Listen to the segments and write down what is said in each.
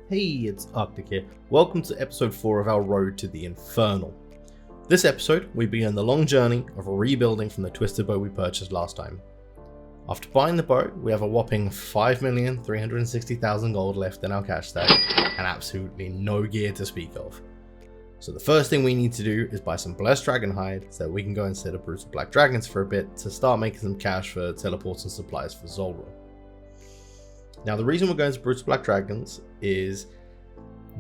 Hey, it's Arctic here. Welcome to episode 4 of our road to the Infernal. This episode, we begin the long journey of rebuilding from the twisted bow we purchased last time. After buying the bow, we have a whopping 5,360,000 gold left in our cash stack, and absolutely no gear to speak of. So the first thing we need to do is buy some blessed dragon hide so that we can go and set up brutal black dragons for a bit to start making some cash for teleports and supplies for Zulrah. Now the reason we're going to brutal black dragons is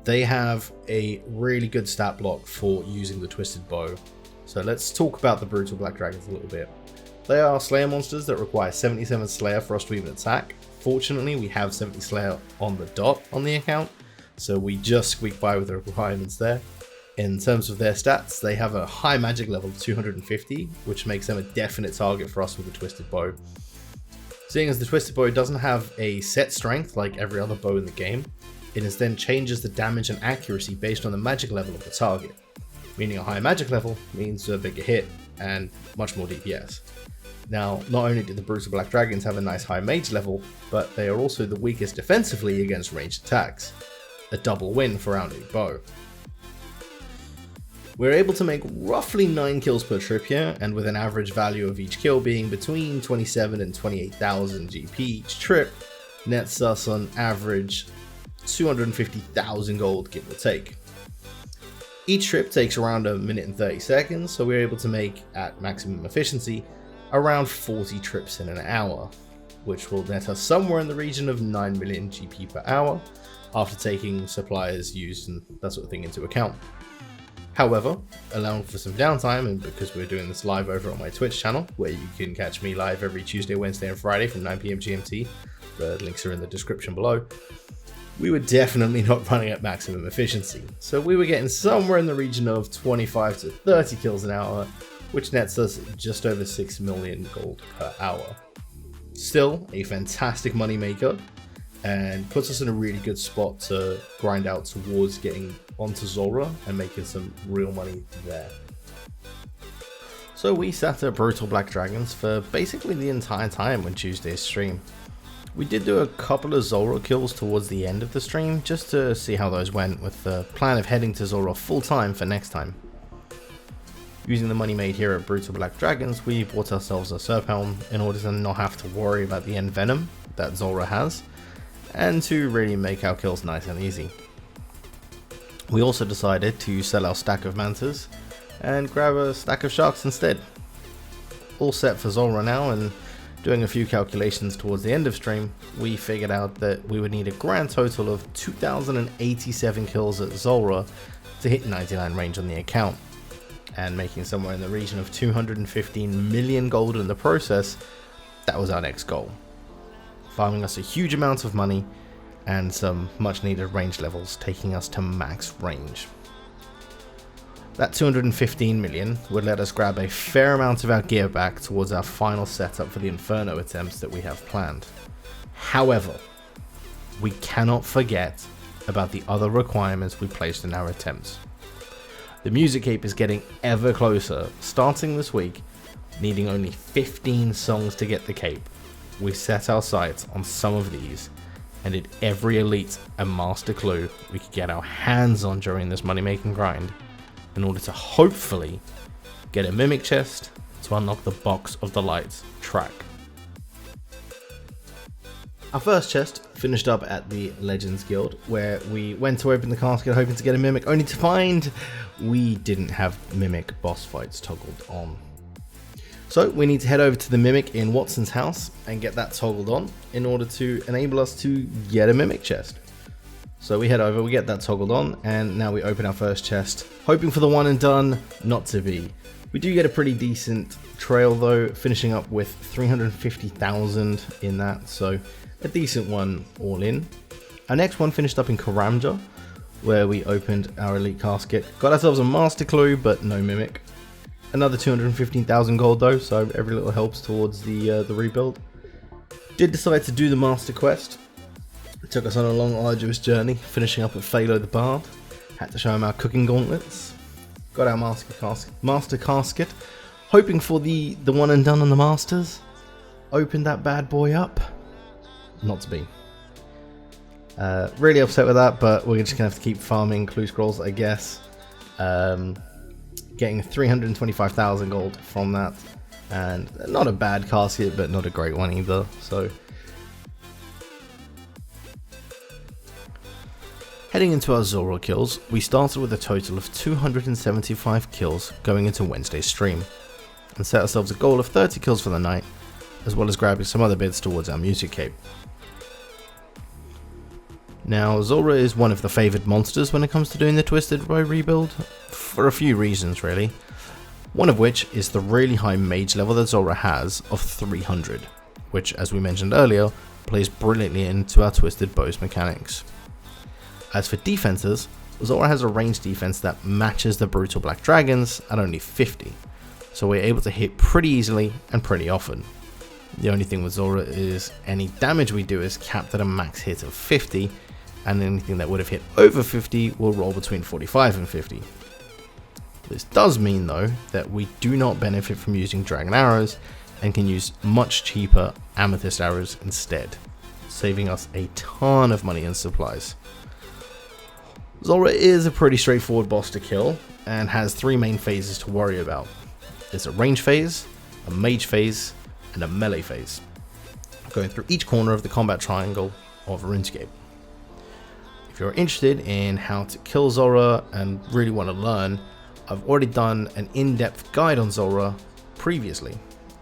they have a really good stat block for using the twisted bow. So let's talk about the brutal black dragons a little bit. They are slayer monsters that require 77 slayer for us to even attack. Fortunately, we have 70 slayer on the dot on the account, so we just squeak by with the requirements there. In terms of their stats, they have a high magic level of 250, which makes them a definite target for us with the twisted bow. Seeing as the twisted bow doesn't have a set strength like every other bow in the game, it instead changes the damage and accuracy based on the magic level of the target. Meaning a higher magic level means a bigger hit and much more DPS. Now, not only do the brutal black dragons have a nice high mage level, but they are also the weakest defensively against ranged attacks. A double win for round 8 bow. We're able to make roughly 9 kills per trip here, and with an average value of each kill being between 27 and 28,000 GP each trip, nets us on average 250,000 gold, give or take. Each trip takes around 1 minute and 30 seconds, so we're able to make, at maximum efficiency, around 40 trips in an hour, which will net us somewhere in the region of 9 million GP per hour, after taking supplies used and that sort of thing into account. However, allowing for some downtime, and because we're doing this live over on my Twitch channel, where you can catch me live every Tuesday, Wednesday and Friday from 9 PM GMT, the links are in the description below, we were definitely not running at maximum efficiency, so we were getting somewhere in the region of 25 to 30 kills an hour, which nets us just over 6 million gold per hour. Still a fantastic money maker, and puts us in a really good spot to grind out towards getting onto Zulrah and making some real money there. So we sat at brutal black dragons for basically the entire time on Tuesday's stream. We did do a couple of Zulrah kills towards the end of the stream just to see how those went, with the plan of heading to Zulrah full time for next time. Using the money made here at brutal black dragons, we bought ourselves a Serp Helm in order to not have to worry about the end venom that Zulrah has, and to really make our kills nice and easy. We also decided to sell our stack of mantas and grab a stack of sharks instead. All set for Zulrah now, and doing a few calculations towards the end of stream, we figured out that we would need a grand total of 2,087 kills at Zulrah to hit 99 range on the account, and making somewhere in the region of 215 million gold in the process. That was our next goal, farming us a huge amount of money and some much needed range levels, taking us to max range. That 215 million would let us grab a fair amount of our gear back towards our final setup for the Inferno attempts that we have planned. However, we cannot forget about the other requirements we placed in our attempts. The music cape is getting ever closer, starting this week, needing only 15 songs to get the cape. We set our sights on some of these, and did every elite and master clue we could get our hands on during this money making grind, in order to hopefully get a mimic chest to unlock the Box of the Lights track. Our first chest finished up at the Legends Guild, where we went to open the casket hoping to get a mimic, only to find we didn't have mimic boss fights toggled on. So we need to head over to the mimic in Watson's house and get that toggled on in order to enable us to get a mimic chest. So we head over, we get that toggled on, and now we open our first chest, hoping for the one and done, not to be. We do get a pretty decent trail though, finishing up with 350,000 in that, so a decent one all in. Our next one finished up in Karamja, where we opened our elite casket, got ourselves a master clue but no mimic. Another 215,000 gold though, so every little helps towards the rebuild. Did decide to do the master quest. It took us on a long arduous journey, finishing up at Phalo the Bard. Had to show him our cooking gauntlets. Got our master casket, hoping for the one and done on the masters. Opened that bad boy up. Not to be. Really upset with that, but we're just gonna have to keep farming clue scrolls, I guess. Getting 325,000 gold from that, and not a bad casket, but not a great one either. So heading into our Zulrah kills, we started with a total of 275 kills going into Wednesday's stream, and set ourselves a goal of 30 kills for the night, as well as grabbing some other bits towards our music cape. Now, Zulrah is one of the favoured monsters when it comes to doing the Twisted Bow rebuild, for a few reasons really. One of which is the really high mage level that Zulrah has of 300, which, as we mentioned earlier, plays brilliantly into our Twisted Bows mechanics. As for defenses, Zulrah has a ranged defense that matches the Brutal Black Dragons at only 50, so we're able to hit pretty easily and pretty often. The only thing with Zulrah is any damage we do is capped at a max hit of 50, and anything that would have hit over 50 will roll between 45 and 50. This does mean though that we do not benefit from using dragon arrows and can use much cheaper amethyst arrows instead, saving us a ton of money and supplies. Zulrah is a pretty straightforward boss to kill and has three main phases to worry about. There's a range phase, a mage phase, and a melee phase, going through each corner of the combat triangle of RuneScape. If you're interested in how to kill Zulrah and really want to learn, I've already done an in-depth guide on Zulrah previously,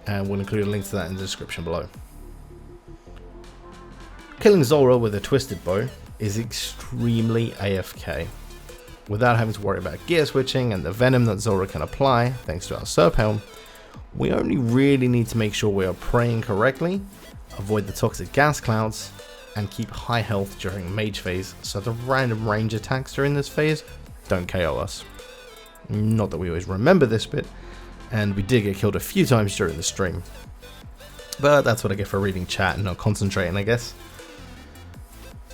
and we'll include a link to that in the description below. Killing Zulrah with a Twisted Bow is extremely AFK. Without having to worry about gear switching and the venom that Zulrah can apply thanks to our Serp Helm, we only really need to make sure we are praying correctly, avoid the toxic gas clouds, and keep high health during mage phase so the random range attacks during this phase don't KO us. Not that we always remember this bit, and we did get killed a few times during the stream. But that's what I get for reading chat and not concentrating, I guess.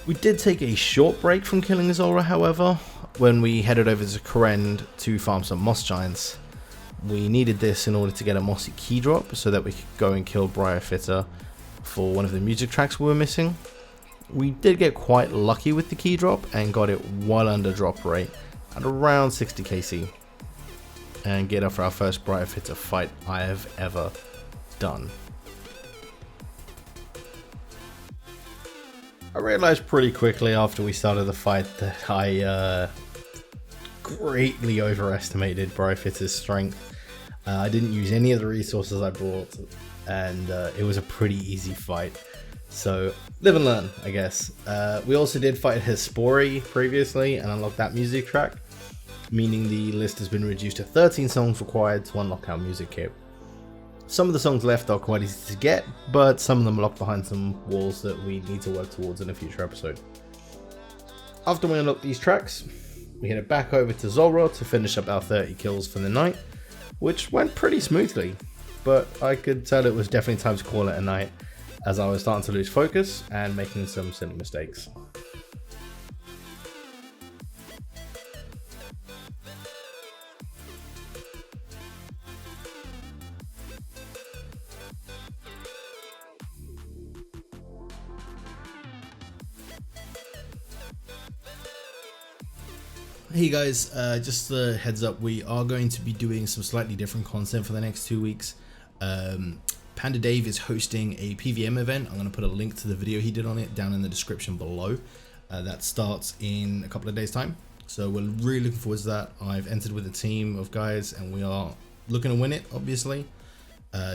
We did take a short break from killing Zulrah, however, when we headed over to Kourend to farm some moss giants. We needed this in order to get a mossy key drop so that we could go and kill Briarfitter for one of the music tracks we were missing. We did get quite lucky with the key drop and got it well under drop rate at around 60 KC, and get off our first Briarfitter fight I have ever done. I realized pretty quickly after we started the fight that I greatly overestimated Briarfitter's strength. I didn't use any of the resources I brought, and it was a pretty easy fight. So, live and learn, I guess. We also did fight Hespori previously and unlock that music track, meaning the list has been reduced to 13 songs required to unlock our music kit. Some of the songs left are quite easy to get, but some of them are locked behind some walls that we need to work towards in a future episode. After we unlock these tracks, we headed back over to Zulrah to finish up our 30 kills for the night, which went pretty smoothly, but I could tell it was definitely time to call it a night, as I was starting to lose focus and making some silly mistakes. Hey guys, just a heads up, we are going to be doing some slightly different content for the next 2 weeks. Panda Dave is hosting a PVM event. I'm going to put a link to the video he did on it down in the description below. That starts in a couple of days time, so we're really looking forward to that. I've entered with a team of guys and we are looking to win it, obviously.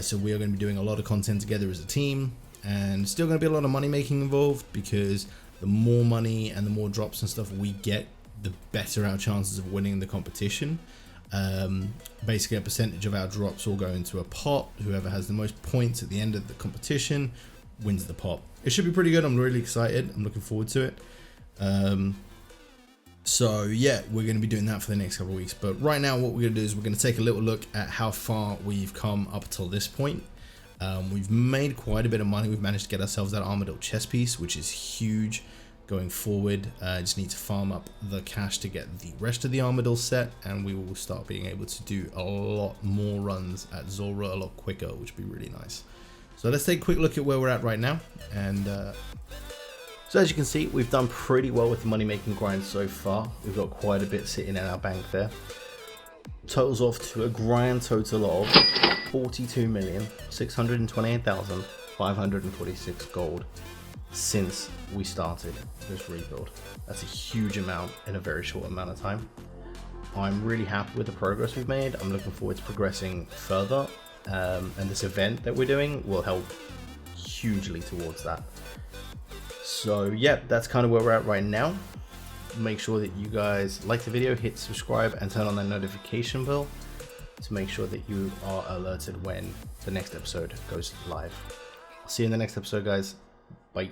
So we are going to be doing a lot of content together as a team, and still going to be a lot of money making involved, because the more money and the more drops and stuff we get, the better our chances of winning the competition. Basically a percentage of our drops will go into a pot. Whoever has the most points at the end of the competition wins the pot. It should be pretty good. I'm really excited. I'm looking forward to it. So yeah, we're going to be doing that for the next couple of weeks. But right now what we're going to do is we're going to take a little look at how far we've come up until this point. We've made quite a bit of money. We've managed to get ourselves that Armadillo chess piece, which is huge. Going forward, just need to farm up the cash to get the rest of the Armadillo set, and we will start being able to do a lot more runs at Zulrah a lot quicker, which would be really nice. So let's take a quick look at where we're at right now. And so So as you can see, we've done pretty well with the money making grind so far. We've got quite a bit sitting in our bank there. Totals off to a grand total of 42,628,546 gold since we started this rebuild. That's a huge amount in a very short amount of time. I'm really happy with the progress we've made. I'm looking forward to progressing further, and this event that we're doing will help hugely towards that. So yeah, that's kind of where we're at right now. Make sure that you guys like the video, hit subscribe, and turn on that notification bell to make sure that you are alerted when the next episode goes live. I'll see you in the next episode, guys. Bye.